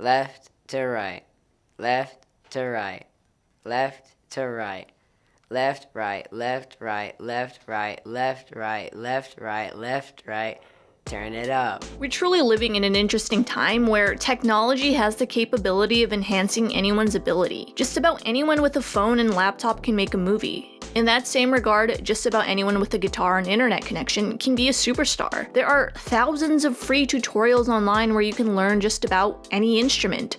left to right, left to right, left to right, left, right, left, right, left, right, left, right, left, right, left, right. Turn it up. We're truly living in an interesting time where technology has the capability of enhancing anyone's ability. Just about anyone with a phone and laptop can make a movie. In that same regard, just about anyone with a guitar and internet connection can be a superstar. There are thousands of free tutorials online where you can learn just about any instrument.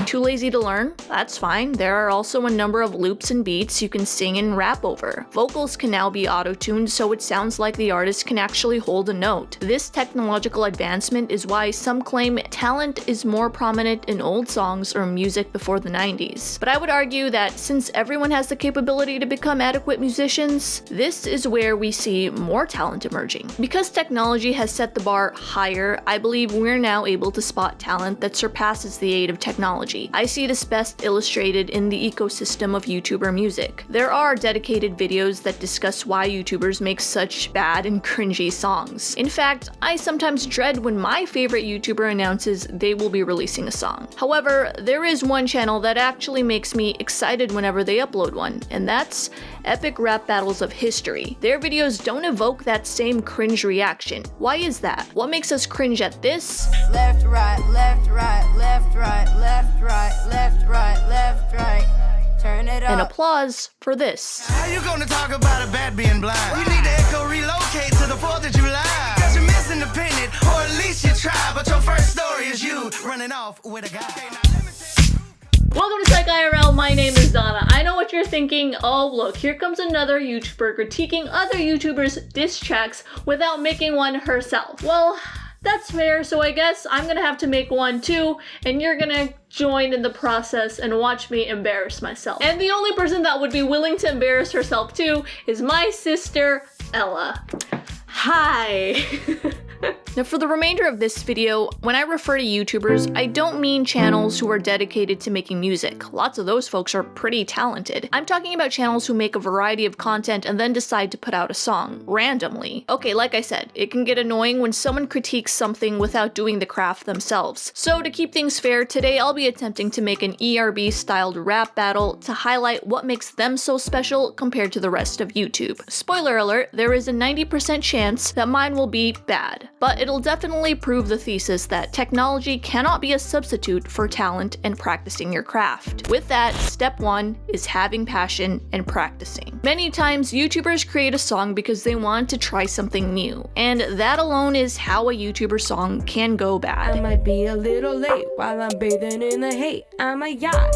Too lazy to learn? That's fine. There are also a number of loops and beats you can sing and rap over. Vocals can now be auto-tuned so it sounds like the artist can actually hold a note. This technological advancement is why some claim talent is more prominent in old songs or music before the 90s. But I would argue that since everyone has the capability to become adequate musicians, this is where we see more talent emerging. Because technology has set the bar higher, I believe we're now able to spot talent that surpasses the aid of technology. I see this best illustrated in the ecosystem of YouTuber music. There are dedicated videos that discuss why YouTubers make such bad and cringy songs. In fact, I sometimes dread when my favorite YouTuber announces they will be releasing a song. However, there is one channel that actually makes me excited whenever they upload one, and that's Epic Rap Battles of History. Their videos don't evoke that same cringe reaction. Why is that? What makes us cringe at this? Left, right, left, right, left, right, left, right, left, right, left, right. Turn it up. And applause for this. How you gonna talk about a bat being blind? You need to echo relocate to the 4th of July. Cause you're Miss Independent, or at least you try. But your first story is you running off with a guy. Welcome to Psych IRL, my name is Donna. I know what you're thinking, oh look, here comes another YouTuber critiquing other YouTubers' diss tracks without making one herself. Well, that's fair, so I guess I'm gonna have to make one too, and you're gonna join in the process and watch me embarrass myself. And the only person that would be willing to embarrass herself too is my sister, Ella. Hi! Now for the remainder of this video, when I refer to YouTubers, I don't mean channels who are dedicated to making music. Lots of those folks are pretty talented. I'm talking about channels who make a variety of content and then decide to put out a song, randomly. Okay, like I said, it can get annoying when someone critiques something without doing the craft themselves. So to keep things fair, today I'll be attempting to make an ERB-styled rap battle to highlight what makes them so special compared to the rest of YouTube. Spoiler alert, there is a 90% chance that mine will be bad. But it'll definitely prove the thesis that technology cannot be a substitute for talent and practicing your craft. With that, step one is having passion and practicing. Many times, YouTubers create a song because they want to try something new, and that alone is how a YouTuber song can go bad. I might be a little late while I'm bathing in the hate. I'm a yacht.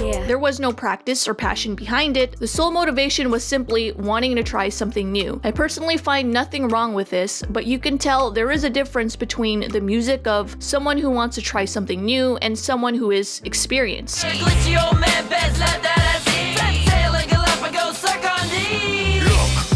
Yeah. There was no practice or passion behind it. The sole motivation was simply wanting to try something new. I personally find nothing wrong with this, but you can tell there is a difference between the music of someone who wants to try something new and someone who is experienced. Look,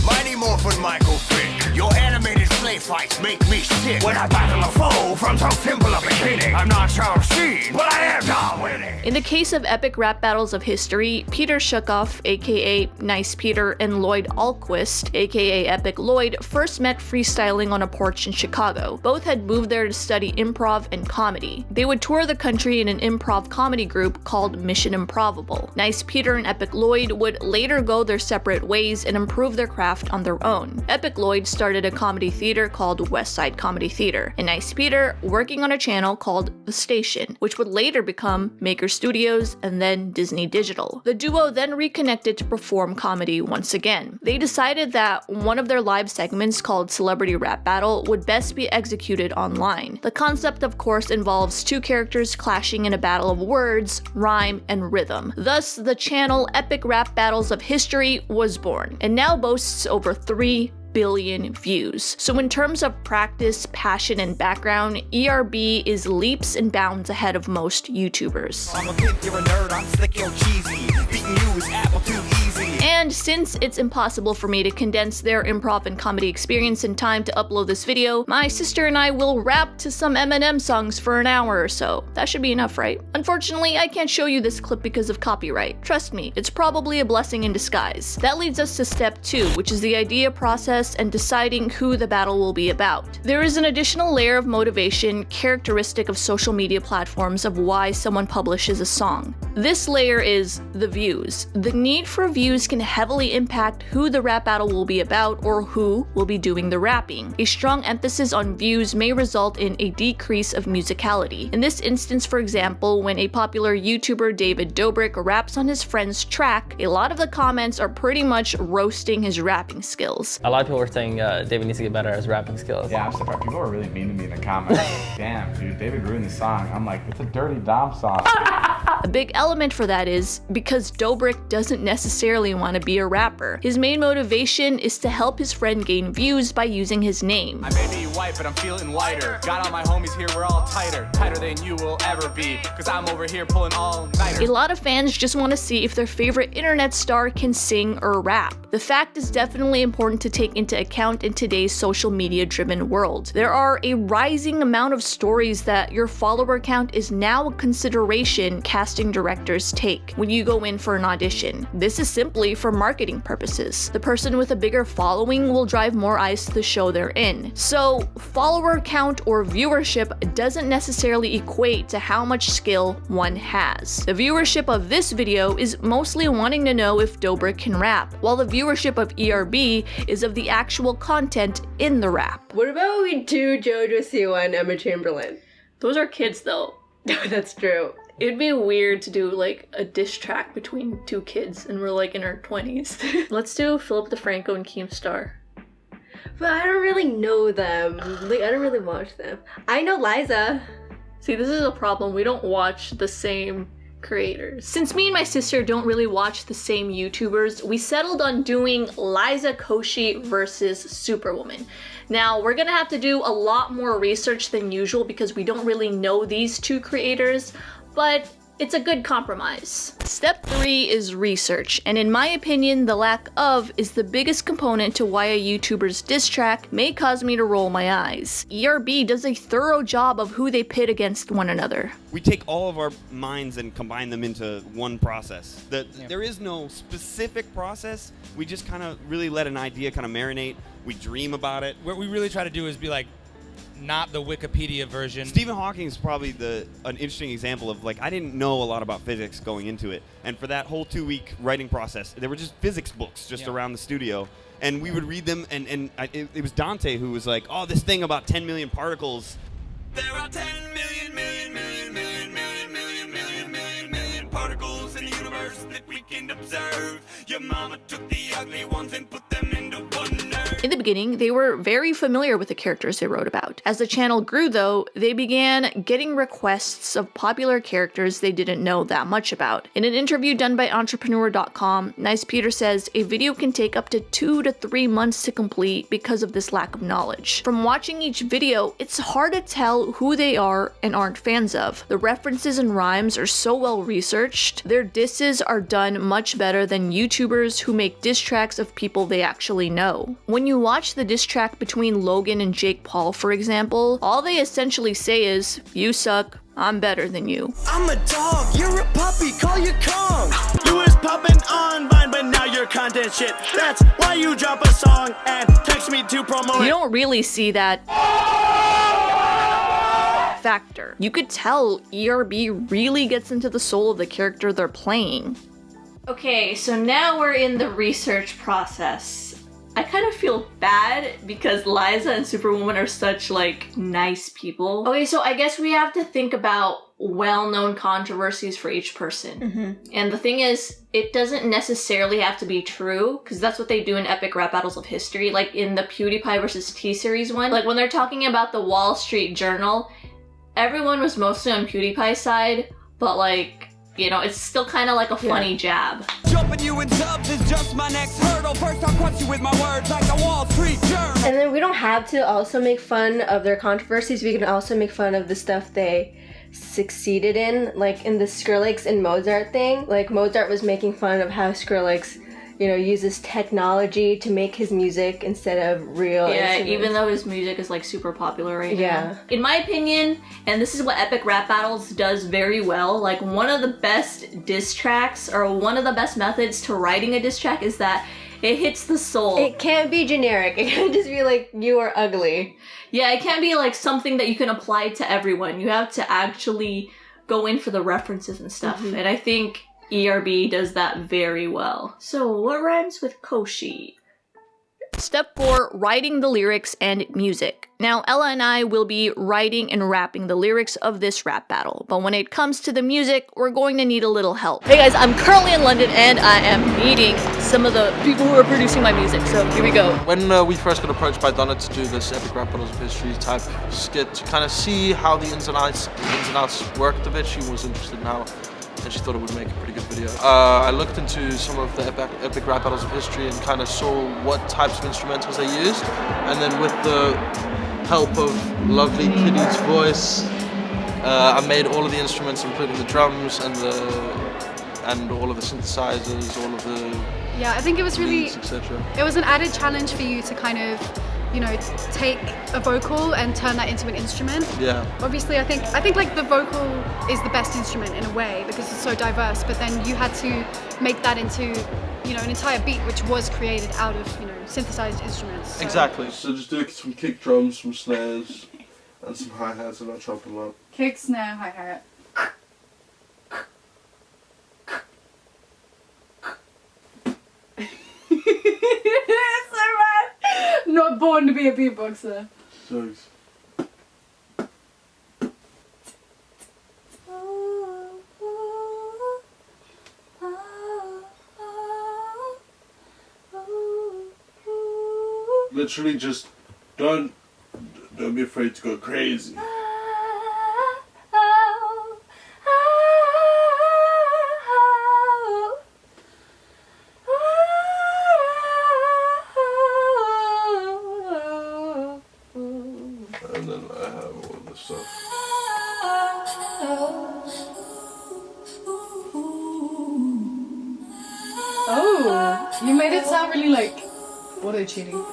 Mighty Morphin Michael Vick. Your animated play fights make me sick. When I battle a foe from some simple of beginning, I'm not Charles Sheen, but I am Tom Winning. In the case of Epic Rap Battles of History, Peter Shukoff, aka Nice Peter, and Lloyd Alquist, aka Epic Lloyd, first met freestyling on a porch in Chicago. Both had moved there to study improv and comedy. They would tour the country in an improv comedy group called Mission Improbable. Nice Peter and Epic Lloyd would later go their separate ways and improve their craft on their own. Epic Lloyd started a comedy theater called West Side Comedy Theater, and Nice Peter working on a channel called The Station, which would later become Maker Studios and then Disney Digital. The duo then reconnected to perform comedy once again. They decided that one of their live segments called Celebrity Rap Battle would best be executed online. The concept, of course, involves two characters clashing in a battle of words, rhyme, and rhythm. Thus, the channel Epic Rap Battles of History was born, and now boasts over 3 billion views. So in terms of practice, passion, and background, ERB is leaps and bounds ahead of most YouTubers. I'm a pimp, you're a nerd, I'm slick, you're cheesy. Beating you is apple too easy. And And since it's impossible for me to condense their improv and comedy experience in time to upload this video, my sister and I will rap to some Eminem songs for an hour or so. That should be enough, right? Unfortunately, I can't show you this clip because of copyright. Trust me, it's probably a blessing in disguise. That leads us to step 2, which is the idea process and deciding who the battle will be about. There is an additional layer of motivation characteristic of social media platforms of why someone publishes a song. This layer is the views. The need for views can heavily impact who the rap battle will be about or who will be doing the rapping. A strong emphasis on views may result in a decrease of musicality. In this instance, for example, when a popular YouTuber David Dobrik raps on his friend's track, a lot of the comments are pretty much roasting his rapping skills. A lot of people were saying David needs to get better at his rapping skills. Yeah, I'm surprised. People are really mean to me in the comments. Damn, dude, David ruined the song. I'm like, it's a dirty Dom song. A big element for that is because Dobrik doesn't necessarily want to be a rapper. His main motivation is to help his friend gain views by using his name. I may be white, but I'm feeling whiter. Got all my homies here, we're all tighter than you will ever be, cause I'm over here pulling all-nighters. A lot of fans just want to see if their favorite internet star can sing or rap. The fact is definitely important to take into account in today's social media driven world. There are a rising amount of stories that your follower count is now a consideration casting directors take when you go in for an audition. This is simply for marketing purposes. The person with a bigger following will drive more eyes to the show they're in. So follower count or viewership doesn't necessarily equate to how much skill one has. The viewership of this video is mostly wanting to know if Dobrik can rap, while the viewership of ERB is of the actual content in the rap. What about we do JoJo Siwa and Emma Chamberlain? Those are kids though. That's true. It'd be weird to do like a diss track between two kids and we're like in our 20s. Let's do Philip DeFranco and Keemstar. But I don't really know them. Like, I don't really watch them. I know Liza. See, this is a problem. We don't watch the same creators. Since me and my sister don't really watch the same YouTubers, we settled on doing Liza Koshy versus Superwoman. Now, we're gonna have to do a lot more research than usual because we don't really know these two creators, but it's a good compromise. Step 3 is research, and in my opinion, the lack of is the biggest component to why a YouTuber's diss track may cause me to roll my eyes. ERB does a thorough job of who they pit against one another. We take all of our minds and combine them into one process. There is no specific process. We just kind of really let an idea kind of marinate. We dream about it. What we really try to do is be like, not the Wikipedia version. Stephen Hawking is probably an interesting example of, like, I didn't know a lot about physics going into it. And for that whole 2-week writing process, there were just physics books just around the studio. And we would read them, and it was Dante who was like, oh, this thing about 10 million particles. There are 10 million particles in the universe that we can observe. Your mama took the ugly ones and put them into one nerve. In the beginning, they were very familiar with the characters they wrote about. As the channel grew though, they began getting requests of popular characters they didn't know that much about. In an interview done by Entrepreneur.com, Nice Peter says a video can take up to 2 to 3 months to complete because of this lack of knowledge. From watching each video, it's hard to tell who they are and aren't fans of. The references and rhymes are so well researched, their disses are done much better than YouTubers who make diss tracks of people they actually know. When you watch the diss track between Logan and Jake Paul, for example, all they essentially say is, "You suck, I'm better than you." I'm a dog, you're a puppy, call you Kong. You was popping on Vine, but now you're content shit. That's why you drop a song and text me to promote it. You don't really see that factor. You could tell ERB really gets into the soul of the character they're playing. Okay, so now we're in the research process. I kind of feel bad because Liza and Superwoman are such like nice people. Okay, so I guess we have to think about well-known controversies for each person. And the thing is, it doesn't necessarily have to be true, because that's what they do in epic rap battles of history, like in the PewDiePie versus T-Series one. Like when they're talking about the Wall Street Journal, everyone was mostly on PewDiePie's side, but like, you know, it's still kind of like a funny jab. Jumping you in subs is just my next hurdle. First I'll crush you with my words like the Wall Street Journal. And then we don't have to also make fun of their controversies. We can also make fun of the stuff they succeeded in, like in the Skrillex and Mozart thing. Like Mozart was making fun of how Skrillex uses technology to make his music instead of real instruments. Even though his music is like super popular right Yeah. now. In my opinion, and this is what Epic Rap Battles does very well, like one of the best diss tracks or one of the best methods to writing a diss track is that it hits the soul. It can't be generic. It can't just be like, you are ugly. Yeah, it can't be like something that you can apply to everyone. You have to actually go in for the references and stuff. And I think ERB does that very well. So what rhymes with Koshy? Step 4, writing the lyrics and music. Now, Ella and I will be writing and rapping the lyrics of this rap battle, but when it comes to the music, we're going to need a little help. Hey guys, I'm currently in London and I am meeting some of the people who are producing my music, so here we go. When we first got approached by Donna to do this Epic Rap Battles of History type skit to kind of see how the ins and outs worked of it, she was interested in how, and she thought it would make a pretty good video. I looked into some of the Epic Rap Battles of History and kind of saw what types of instrumentals they used, and then with the help of lovely Kitty's voice, I made all of the instruments, including the drums and all of the synthesizers, all of the I think it was really, etc. It was an added challenge for you to kind of, take a vocal and turn that into an instrument. Yeah. Obviously, I think like the vocal is the best instrument in a way because it's so diverse. But then you had to make that into, an entire beat which was created out of, synthesized instruments. So. Exactly. So just do some kick drums, some snares, and some hi-hats, and I'll chop them up. Kick, snare, hi-hat. Not born to be a beatboxer. Jokes. Literally just don't be afraid to go crazy. And then I have all of this stuff. Oh, you made it sound really like auto-tuning.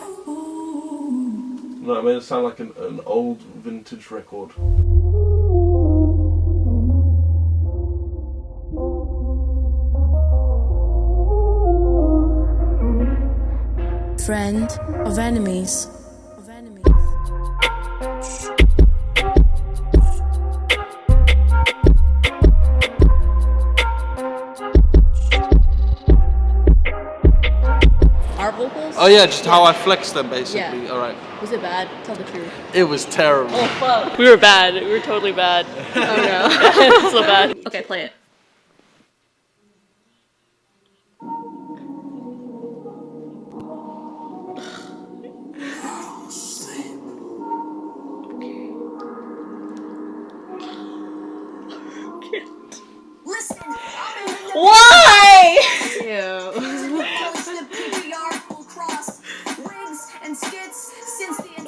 No, I made it sound like an old vintage record. Friend of enemies. Our vocals? Oh yeah, just how I flex them basically. Yeah. Alright. Was it bad? Tell the truth. It was terrible. Oh fuck. We were bad. We were totally bad. Oh no. So bad. Okay, play it. Why?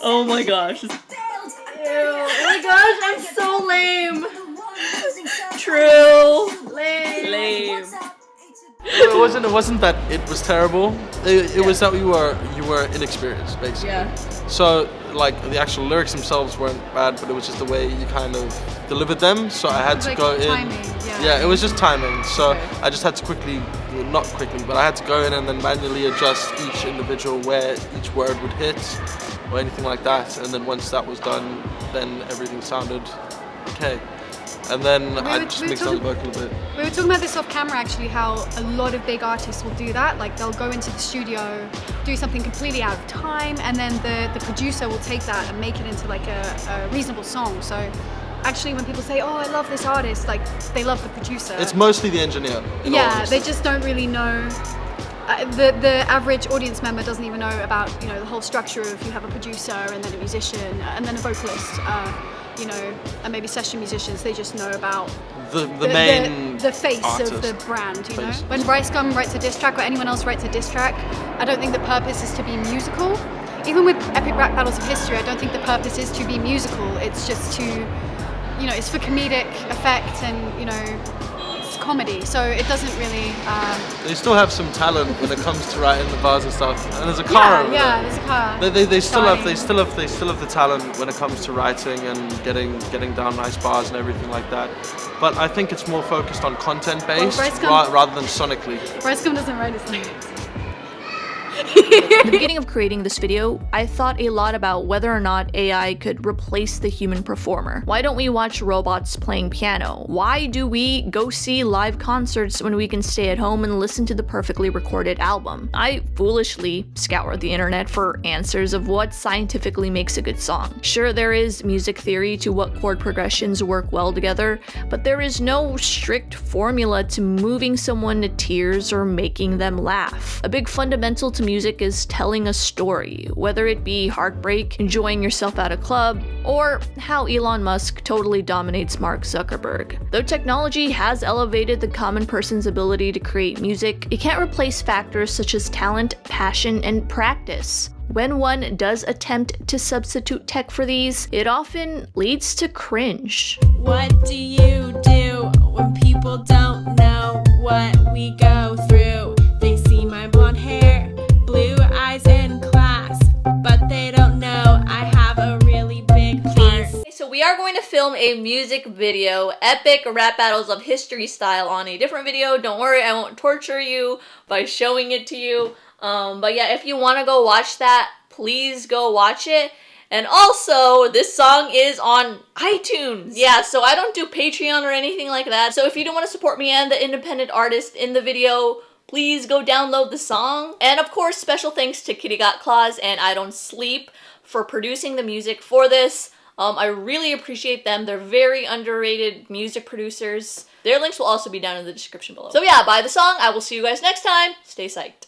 Oh my gosh. Ew. Oh my gosh, I'm so lame. True. Lame. It wasn't that it was terrible. It was that you were inexperienced basically. Yeah. So like the actual lyrics themselves weren't bad, but it was just the way you kind of delivered them. So I had to go in. Yeah, it was just timing. So I just had to not quickly, but I had to go in and then manually adjust each individual where each word would hit or anything like that. And then once that was done, then everything sounded okay. And then I just mixed on the vocal a bit. We were talking about this off camera actually, how a lot of big artists will do that. Like they'll go into the studio, do something completely out of time, and then the producer will take that and make it into like a reasonable song. So actually when people say, oh, I love this artist, like they love the producer. It's mostly the engineer. Yeah, they just don't really know. The average audience member doesn't even know about the whole structure of you have a producer and then a musician and then a vocalist. And maybe session musicians, they just know about the main the face artist. of the brand, When Bryce Gum writes a diss track or anyone else writes a diss track, I don't think the purpose is to be musical. Even with Epic Rap Battles of History, I don't think the purpose is to be musical. It's just to, it's for comedic effect and, it's comedy, so it doesn't really. They still have some talent when it comes to writing the bars and stuff. And there's a car over Yeah, there. there's a car. They still have Starting. they still have the talent when it comes to writing and getting down nice bars and everything like that. But I think it's more focused on content based rather than sonically. Bryce doesn't write his lyrics. At the beginning of creating this video, I thought a lot about whether or not AI could replace the human performer. Why don't we watch robots playing piano? Why do we go see live concerts when we can stay at home and listen to the perfectly recorded album? I foolishly scoured the internet for answers of what scientifically makes a good song. Sure, there is music theory to what chord progressions work well together, but there is no strict formula to moving someone to tears or making them laugh. A big fundamental to music is telling a story, whether it be heartbreak, enjoying yourself at a club, or how Elon Musk totally dominates Mark Zuckerberg. Though technology has elevated the common person's ability to create music, it can't replace factors such as talent, passion, and practice. When one does attempt to substitute tech for these, it often leads to cringe. What do you do when people don't know what we go through? They see my blonde hair, blue eyes in class, but they don't know I have a really big heart. So we are going to film a music video, epic rap battles of history style, on a different video. Don't worry, I won't torture you by showing it to you. But yeah, if you want to go watch that, please go watch it. And also, this song is on iTunes. Yeah, so I don't do Patreon or anything like that. So if you don't want to support me and the independent artist in the video, please go download the song. And of course, special thanks to Kitty Got Claws and Idontsleep for producing the music for this. I really appreciate them. They're very underrated music producers. Their links will also be down in the description below. So yeah, buy the song. I will see you guys next time. Stay psyched.